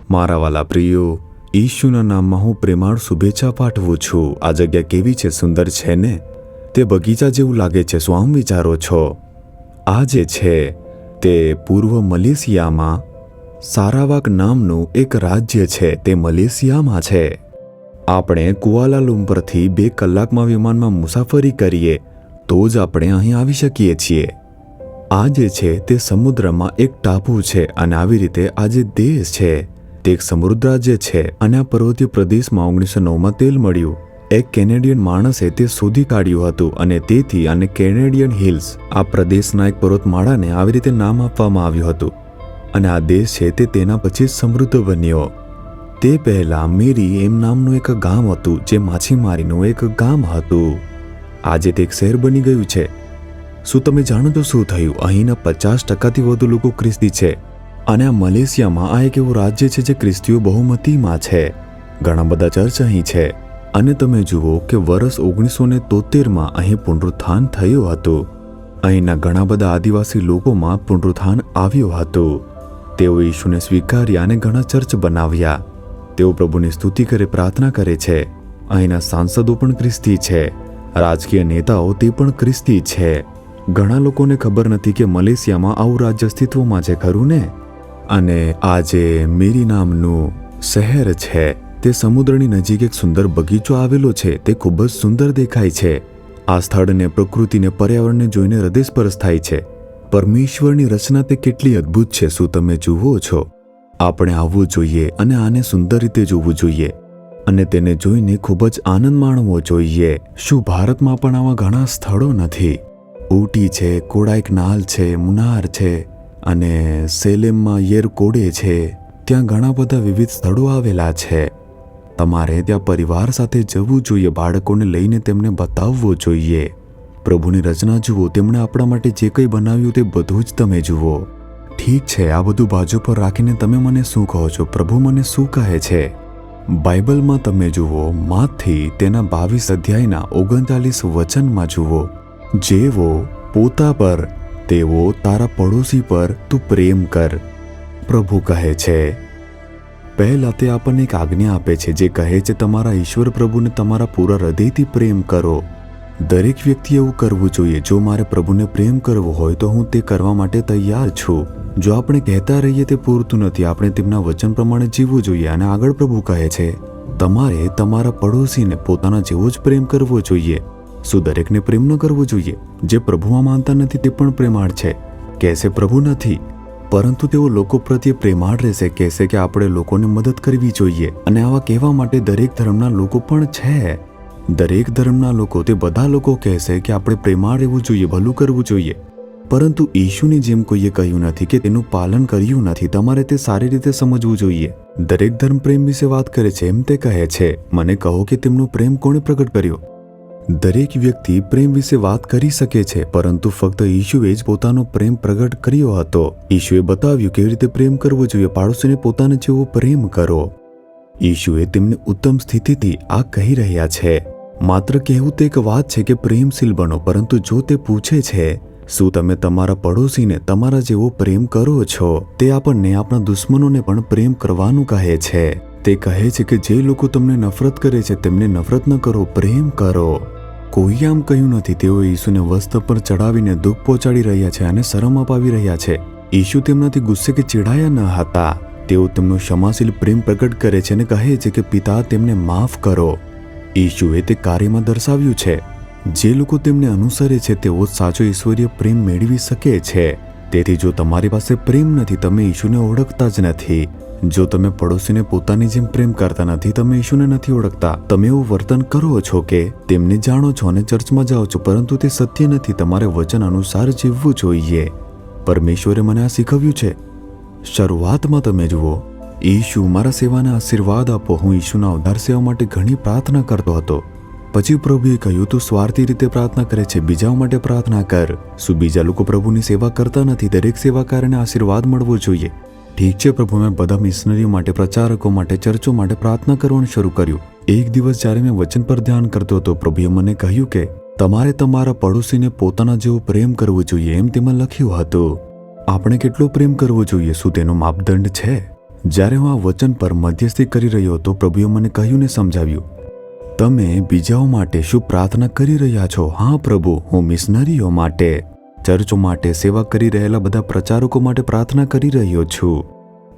મારા વાલા પ્રિયો, ઈશુના નામમાં હું પ્રેમાળ શુભેચ્છા પાઠવું છું। આ જગ્યા કેવી છે? સુંદર છે ને? તે બગીચા જેવું લાગે છે, શું આમ વિચારો છો? આ જે છે તે પૂર્વ મલેશિયામાં સારાવાક નામનું એક રાજ્ય છે, તે મલેશિયામાં છે। આપણે કુઆલાલુમ્પરથી 2 કલાકમાં વિમાનમાં મુસાફરી કરીએ તો જ આપણે અહીં આવી શકીએ છીએ। આ જે છે તે સમુદ્રમાં એક ટાપુ છે અને આવી રીતે આ જે દેશ છે તે એક સમૃદ્ધ રાજ્ય છે અને આ પર્વતીય પ્રદેશમાં 1909માં તેલ મળ્યું। એક કેનેડિયન માણસે તે શોધી કાઢ્યું હતું અને તેથી આને કેનેડિયન હિલ્સ, આ પ્રદેશના એક પર્વતમાળાને આવી રીતે નામ આપવામાં આવ્યું હતું અને આ દેશ છે તે તેના પછી સમૃદ્ધ બન્યો। તે પહેલાં મેરી એમ નામનું એક ગામ હતું જે માછીમારીનું એક ગામ હતું। આજે તે એક શહેર બની ગયું છે। શું તમે જાણો છો શું થયું? અહીંના 50%થી વધુ લોકો ખ્રિસ્તી છે અને આ મલેશિયામાં આ એક એવું રાજ્ય છે જે ખ્રિસ્તીઓ બહુમતીમાં છે। ઘણા બધા ચર્ચ અહીં છે અને તમે જુઓ કે વર્ષ 1973માં અહીં પુનરુત્થાન થયું હતું। અહીંના ઘણા બધા આદિવાસી લોકોમાં પુનરુત્થાન આવ્યું હતું। તેઓ ઈશુને સ્વીકાર્યા અને ઘણા ચર્ચ બનાવ્યા। તેઓ પ્રભુની સ્તુતિ કરે, પ્રાર્થના કરે છે। અહીંના સાંસદો પણ ખ્રિસ્તી છે, રાજકીય નેતાઓ તે પણ ખ્રિસ્તી છે। ઘણા લોકોને ખબર નથી કે મલેશિયામાં આવું રાજ્ય અસ્તિત્વમાં છે, ખરું ને? અને આજે મેરી નામનું શહેર છે તે સમુદ્રની નજીક એક સુંદર બગીચો આવેલો છે। તે ખૂબ જ સુંદર દેખાય છે। આ સ્થળને, પ્રકૃતિને, પર્યાવરણને જોઈને હૃદય સ્પર્શ થાય છે। પરમેશ્વરની રચના તે કેટલી અદ્ભુત છે, શું તમે જુઓ છો? આપણે આવવું જોઈએ અને આને સુંદર રીતે જોવું જોઈએ અને તેને જોઈને ખૂબ જ આનંદ માણવો જોઈએ। શું ભારતમાં પણ આવા ઘણા સ્થળો નથી? ઊટી છે, કોડાઈકનાલ છે, મુનાર છે અને સેલેમમાં યેરકોડે છે। ત્યાં ઘણા બધા વિવિધ સ્થળો આવેલા છે। તમારે ત્યાં પરિવાર સાથે જવું જોઈએ, બાળકોને લઈને તેમને બતાવવું જોઈએ। પ્રભુની રચના જુઓ, તેમણે આપણા માટે જે કંઈ બનાવ્યું તે બધું જ તમે જુઓ। ઠીક છે, આ બધું બાજુ પર રાખીને તમે મને શું કહો છો? પ્રભુ મને શું કહે છે? બાઇબલમાં તમે જુઓ, માથી તેના 22 અધ્યાયના 39 વચનમાં જુઓ, જેવો પોતા પર તેવો તારા પડોશી પર તું પ્રેમ કર, પ્રભુ કહે છે। પહેલા તે આપણને એક આજ્ઞા આપે છે જે કહે છે તમારા ઈશ્વર પ્રભુને તમારા પૂરા હૃદયથી પ્રેમ કરો। દરેક વ્યક્તિ એવું કરવું જોઈએ। જો મારે પ્રભુને પ્રેમ કરવો હોય તો હું તે કરવા માટે તૈયાર છું। જો આપણે કહેતા રહીએ તે પૂરતું નથી, આપણે તેમના વચન પ્રમાણે જીવવું જોઈએ। અને આગળ પ્રભુ કહે છે તમારે તમારા પડોશીને પોતાના જેવો જ પ્રેમ કરવો જોઈએ। શું દરેકને પ્રેમ ન કરવો જોઈએ? જે પ્રભુમાં માનતા નથી તે પણ પ્રેમાળ છે, કહેશે પ્રભુ નથી, પરંતુ તેઓ લોકો પ્રત્યે પ્રેમાળ રહેશે, કહેશે કે આપણે લોકોને મદદ કરવી જોઈએ। અને આવા કહેવા માટે દરેક ધર્મના લોકો પણ છે। દરેક ધર્મના લોકો, તે બધા લોકો કહેશે કે આપણે પ્રેમાળ રહેવું જોઈએ, ભલું કરવું જોઈએ, પરંતુ ઈશુની જેમ કોઈએ કહ્યું નથી કે તેનું પાલન કર્યું નથી। તમારે તે સારી રીતે સમજવું જોઈએ। દરેક ધર્મ પ્રેમ વિશે વાત કરે છે, એમ તે કહે છે। મને કહો કે તેમનો પ્રેમ કોણે પ્રગટ કર્યો? દરેક વ્યક્તિ પ્રેમ વિશે વાત કરી શકે છે, પરંતુ ફક્ત ઈશુએ જ પોતાનો પ્રેમ પ્રગટ કર્યો હતો। ઈશુએ બતાવ્યું કેવી રીતે પ્રેમ કરવો જોઈએ। પાડોશીને પોતાને જેવો પ્રેમ કરો। ઈશુએ તેમને ઉત્તમ સ્થિતિથી આ કહી રહ્યા છે। માત્ર કહેવું તે એક વાત છે કે પ્રેમશીલ બનો, પરંતુ જો તે પૂછે છે શું તમે તમારા પડોશીને તમારા જેવો પ્રેમ કરો છો, તે આપણને આપણા દુશ્મનોને પણ પ્રેમ કરવાનું કહે છે। તે કહે છે કે જે લોકો તમને નફરત કરે છે તેમને નફરત ન કરો, પ્રેમ કરો। કોઈ આમ કહ્યું નથી। તેઓ ઈશુને વસ્ત્ર પર ચડાવીને દુઃખ પહોંચાડી રહ્યા છે અને શરમ અપાવી રહ્યા છે। ઈશુ તેમનાથી ગુસ્સે કે ચીડાયા ન હતા। તેઓ તેમનો ક્ષમાશીલ પ્રેમ પ્રગટ કરે છે અને કહે છે કે પિતા તેમને માફ કરો। ઈશુએ તે કાર્યમાં દર્શાવ્યું છે। જે લોકો તેમને અનુસરે છે તેઓ સાચો ઈશ્વરીય પ્રેમ મેળવી શકે છે। તેથી જો તમારી પાસે પ્રેમ નથી, તમે ઈશુને ઓળખતા જ નથી। જો તમે પડોશીને પોતાની જેમ પ્રેમ કરતા નથી, તમે ઈશુને નથી ઓળખતા। તમે એવું વર્તન કરો છો કે તેમને જાણો છો અને ચર્ચમાં જાઓ છો, પરંતુ તે સત્ય નથી। તમારે વચન અનુસાર જીવવું જોઈએ। પરમેશ્વરે મને આ શીખવ્યું છે। શરૂઆતમાં તમે જુઓ, ઈશુ મારા સેવાને આશીર્વાદ આપો, હું ઈશુના ઉદ્ધાર સેવા માટે ઘણી પ્રાર્થના કરતો હતો। પછી પ્રભુએ કહ્યું તું સ્વાર્થી રીતે પ્રાર્થના કરે છે, બીજાઓ માટે પ્રાર્થના કર। શું બીજા લોકો પ્રભુની સેવા કરતા નથી? દરેક સેવાકારને આશીર્વાદ મળવો જોઈએ। ઠીક છે પ્રભુ, મેં બધા મિશનરીઓ માટે, પ્રચારકો માટે, ચર્ચો માટે પ્રાર્થના કરવાનું શરૂ કર્યું। એક દિવસ જ્યારે મેં વચન પર ધ્યાન કરતો હતો, પ્રભુએ મને કહ્યું કે તમારે તમારા પડોશીને પોતાના જેવો પ્રેમ કરવો જોઈએ, એમ તેમાં લખ્યું હતું। આપણે કેટલો પ્રેમ કરવો જોઈએ? શું તેનો માપદંડ છે? જ્યારે હું આ વચન પર મધ્યસ્થી કરી રહ્યો હતો, પ્રભુએ મને કહ્યું ને સમજાવ્યું, તમે બીજાઓ માટે શું પ્રાર્થના કરી રહ્યા છો? હા પ્રભુ, હું મિશનરીઓ માટે, ચર્ચો માટે, સેવા કરી રહેલા બધા પ્રચારકો માટે પ્રાર્થના કરી રહ્યો છું.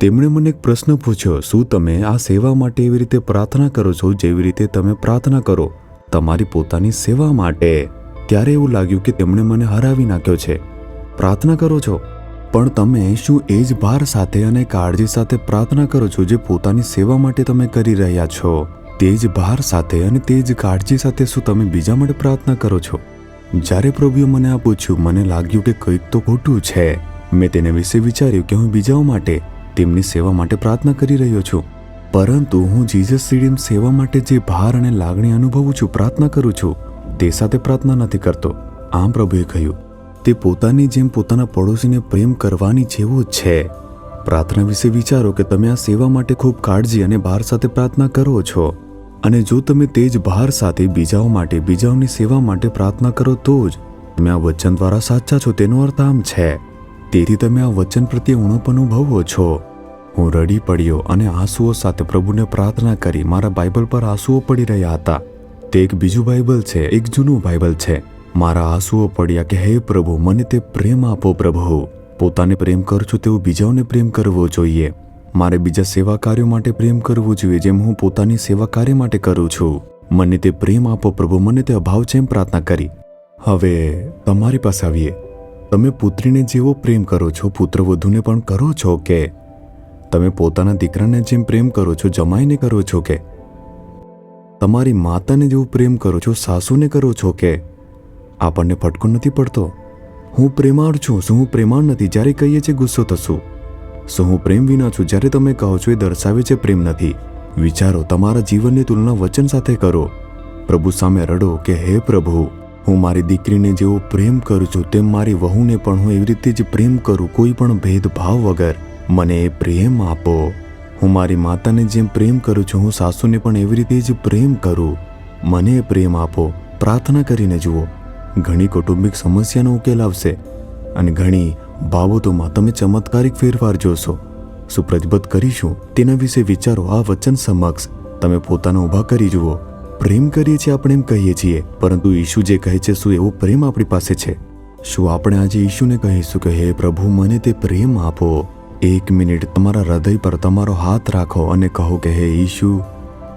તેમણે મને એક પ્રશ્ન પૂછ્યો, શું તમે આ સેવા માટે એવી રીતે પ્રાર્થના કરો છો જેવી રીતે તમે પ્રાર્થના કરો તમારી પોતાની સેવા માટે? ત્યારે એવું લાગ્યું કે તેમણે મને હરાવી નાખ્યો છે. પ્રાર્થના કરો છો, પણ તમે શું એ જ ભાર સાથે અને કાળજી સાથે પ્રાર્થના કરો છો જે પોતાની સેવા માટે તમે કરી રહ્યા છો? તે જ ભાર સાથે અને તે જ કાળજી સાથે શું તમે બીજા માટે પ્રાર્થના કરો છો? જ્યારે પ્રભુએ મને આ પૂછ્યું, મને લાગ્યું કે કંઈક તો ખોટું છે. મેં તેને વિશે વિચાર્યું કે હું બીજાઓ માટે, તેમની સેવા માટે પ્રાર્થના કરી રહ્યો છું, પરંતુ હું જીસસ રિડીમ સેવા માટે જે ભાર અને લાગણી અનુભવું છું, પ્રાર્થના કરું છું, તે સાથે પ્રાર્થના નથી કરતો. આમ પ્રભુએ કહ્યું, તે પોતાની જેમ પોતાના પડોશીને પ્રેમ કરવાની જેવું જ છે. પ્રાર્થના વિશે વિચારો કે તમે આ સેવા માટે ખૂબ કાળજી અને ભાર સાથે પ્રાર્થના કરો છો, અને જો તમે તે જ ભાર સાથે બીજાઓ માટે, બીજાઓની સેવા માટે પ્રાર્થના કરો તો જ તમે આ વચન દ્વારા સાચા છો. તેનો અર્થ આમ છે. તેથી તમે આ વચન પ્રત્યે ઉણપ અનુભવો છો. હું રડી પડ્યો અને આંસુઓ સાથે પ્રભુને પ્રાર્થના કરી. મારા બાઇબલ પર આંસુઓ પડી રહ્યા હતા. તે એક બીજું બાઇબલ છે, એક જૂનું બાઇબલ છે. મારા આંસુઓ પડ્યા કે હે પ્રભુ, મને તે પ્રેમ આપો. પ્રભુ, પોતાને પ્રેમ કરું છું તેવું બીજાઓને પ્રેમ કરવો જોઈએ. મારે બીજા સેવા કાર્યો માટે પ્રેમ કરવો જોઈએ જેમ હું પોતાની સેવા કાર્ય માટે કરું છું. મને તે પ્રેમ આપો પ્રભુ, મને તે અભાવ છે એમ પ્રાર્થના કરી. હવે તમારી પાસે આવીએ. તમે પુત્રીને જેવો પ્રેમ કરો છો, પુત્રવધૂને પણ કરો છો કે? તમે પોતાના દીકરાને જેમ પ્રેમ કરો છો, જમાઈને કરો છો કે? તમારી માતાને જેવું પ્રેમ કરો છો, સાસુને કરો છો કે? આપણને ફટકો નથી પડતો? હું પ્રેમાળ છું, શું હું પ્રેમાળ નથી? જ્યારે કહીએ છીએ ગુસ્સો થશું. શું હું પ્રેમ વિના છું? જ્યારે તમે કહો છો એ દર્શાવે છે પ્રેમ નથી. વિચારો, તમારા જીવનની તુલના વચન સાથે કરો. પ્રભુ સામે રડો કે હે પ્રભુ, હું મારી દીકરીને જેવો પ્રેમ કરું છું તેમ મારી વહુને પણ હું એવી રીતે જ પ્રેમ કરું, કોઈ પણ ભેદભાવ વગર. મને એ પ્રેમ આપો. હું મારી માતાને જેમ પ્રેમ કરું છું, હું સાસુને પણ એવી રીતે જ પ્રેમ કરું. મને એ પ્રેમ આપો. પ્રાર્થના કરીને જુઓ, ઘણી કૌટુંબિક સમસ્યાનો ઉકેલ આવશે અને ઘણી બાબતોમાં તમે ચમત્કારિક ફેરફાર જોશો. શું પ્રતિબદ્ધ કરીશું તેના વિશે વિચારો. આ વચન સમક્ષ તમે પોતાને ઊભા કરી જુઓ. પ્રેમ કરીએ છીએ આપણે એમ કહીએ છીએ, પરંતુ ઈશુ જે કહે છે, શું એવો પ્રેમ આપણી પાસે છે? શું આપણે આજે ઈશુને કહીશું કે હે પ્રભુ, મને તે પ્રેમ આપો? 1 મિનિટ તમારા હૃદય પર તમારો હાથ રાખો અને કહો કે હે ઈશુ,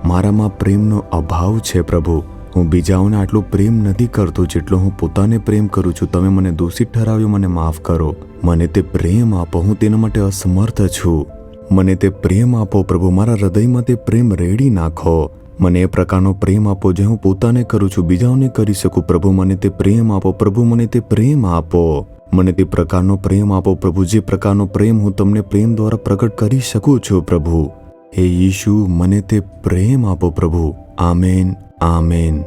મારામાં પ્રેમનો અભાવ છે પ્રભુ. હું બીજાઓને આટલો પ્રેમ નથી કરતો જેટલો હું પોતાને પ્રેમ કરું છું. તમે મને દોષિત ઠરાવ્યો, મને માફ કરો. મને તે પ્રેમ આપો. હું તેના માટે અસમર્થ છું. મને તે પ્રેમ આપો પ્રભુ. મારા હૃદયમાં તે પ્રેમ રેડી નાખો. મને એ પ્રકારનો પ્રેમ આપો જે હું પોતાને કરું છું, બીજાઓને કરી શકું. પ્રભુ, મને તે પ્રેમ આપો. પ્રભુ, મને તે પ્રેમ આપો. મને તે પ્રકારનો પ્રેમ આપો પ્રભુ, જે પ્રકારનો પ્રેમ હું તમને પ્રેમ દ્વારા પ્રગટ કરી શકું છું. પ્રભુ, હે ઈશુ, મને તે પ્રેમ આપો પ્રભુ. Amen, amen.